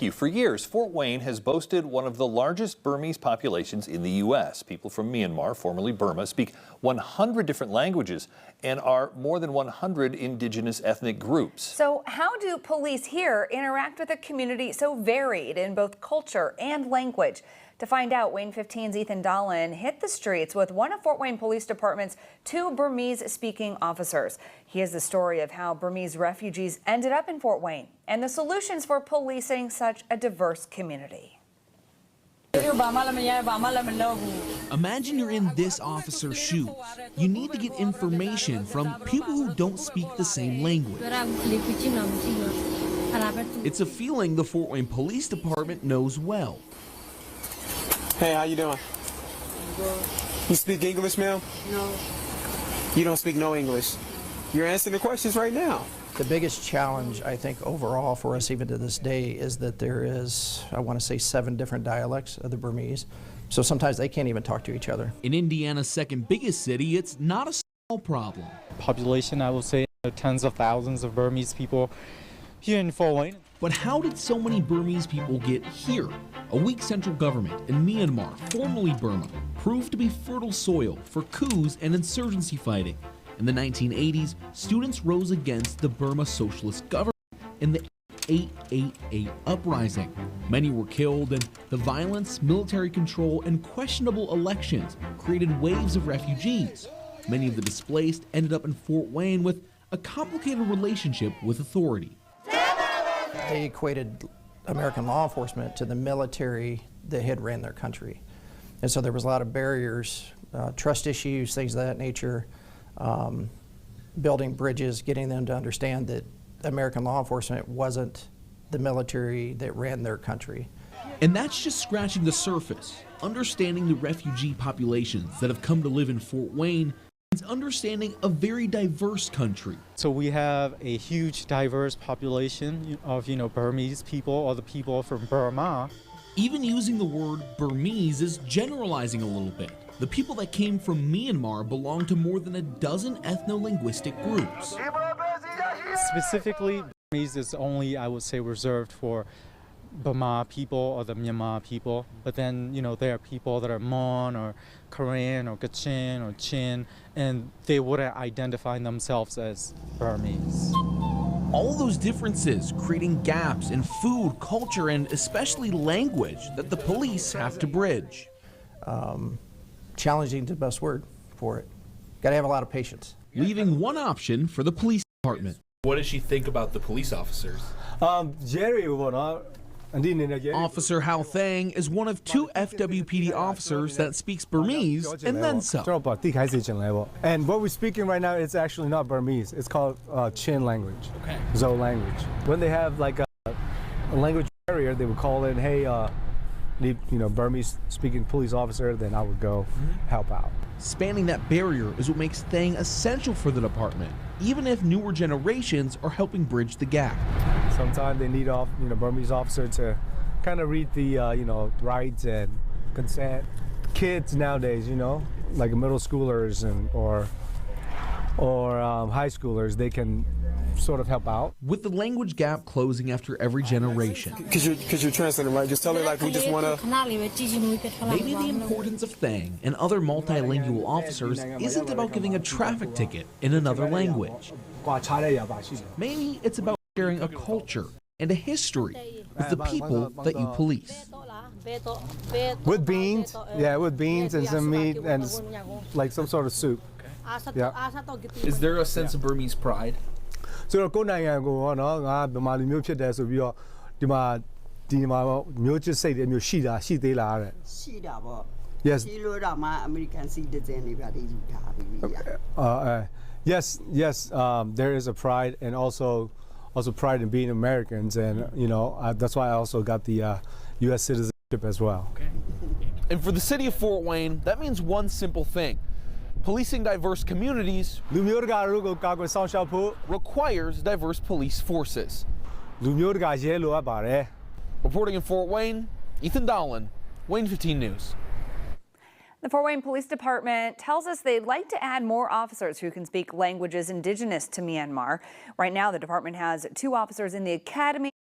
For years, Fort Wayne has boasted one of the largest Burmese populations in the U.S. People from Myanmar, formerly Burma, speak 100 different languages and are more than 100 indigenous ethnic groups. So how do police here interact with a community so varied in both culture and language? To find out, WANE 15's Ethan Dolan hit the streets with one of Fort Wayne Police Department's 2 Burmese-speaking officers. He has the story of how Burmese refugees ended up in Fort Wayne and the solutions for policing such a diverse community. Imagine you're in this officer's shoes. You need to get information from people who don't speak the same language. It's a feeling the Fort Wayne Police Department knows well. Hey, how you doing? You speak English, ma'am? No. You don't speak no English. You're answering the questions right now. The biggest challenge, I think, overall for us even to this day is that there is, I want to say, 7 different dialects of the Burmese. So sometimes they can't even talk to each other. In Indiana's second biggest city, it's not a small problem. Population, I will say, tens of thousands of Burmese people here in Fort Wayne. But how did so many Burmese people get here? A weak central government in Myanmar, formerly Burma, proved to be fertile soil for coups and insurgency fighting. In the 1980s, students rose against the Burma Socialist government in the 888 uprising. Many were killed, and the violence, military control, and questionable elections created waves of refugees. Many of the displaced ended up in Fort Wayne with a complicated relationship with authority. They equated American law enforcement to the military that had ran their country. And so there was a lot of barriers, trust issues, things of that nature, building bridges, getting them to understand that American law enforcement wasn't the military that ran their country. And that's just scratching the surface. Understanding the refugee populations that have come to live in Fort Wayne is understanding a very diverse country. So we have a huge diverse population of, Burmese people or the people from Burma. Even using the word Burmese is generalizing a little bit. The people that came from Myanmar belong to more than a dozen ethno-linguistic groups. Specifically, Burmese is only, I would say, reserved for Burma people or the Myanmar people. But then, there are people that are Mon or Korean or Kachin or Chin, and they wouldn't identify themselves as Burmese. All those differences creating gaps in food, culture, and especially language that the police have to bridge. Challenging is the best word for it. Got to have a lot of patience. Leaving one option for the police department. What does she think about the police officers? Officer Hao Thang is one of 2 FWPD officers that speaks Burmese and then some. And what we're speaking right now is actually not Burmese. It's called Chin language, Zo language. When they have like a language barrier, they would call in, hey, Burmese speaking police officer, then I would go help out. Spanning that barrier is what makes Thang essential for the department, even if newer generations are helping bridge the gap. Sometimes they need Burmese officer to kind of read the rights and consent. Kids nowadays, like middle schoolers or high schoolers, they can sort of help out. With the language gap closing after every generation. Because you're translating, right? Just tell her like we just want to... Maybe the importance of Thang and other multilingual officers isn't about giving a traffic ticket in another language. Maybe it's about sharing a culture and a history with the people that you police. With beans, with beans and some meat and like some sort of soup. Yeah. Is there a sense of Burmese pride? So goနိုင်ငံကိုနော်ငါဗမာလူမျိုးဖြစ်တယ်ဆိုပြီးတော့ဒီမှာမျိုးချစ်စိတ်တွေမျိုးရှိတာရှိသေးလားတဲ့ရှိတာပေါ့ Yes ရှိလို့တော့မှ American citizen တွေပါတည်ယူထားပြီးYes there is a pride and also pride in being Americans and that's why I also got the US citizenship as well. Okay. And for the city of Fort Wayne, that means one simple thing. Policing diverse communities requires diverse police forces. Reporting in Fort Wayne, Ethan Dolan, WANE 15 News. The Fort Wayne Police Department tells us they'd like to add more officers who can speak languages indigenous to Myanmar. Right now, the department has 2 officers in the academy.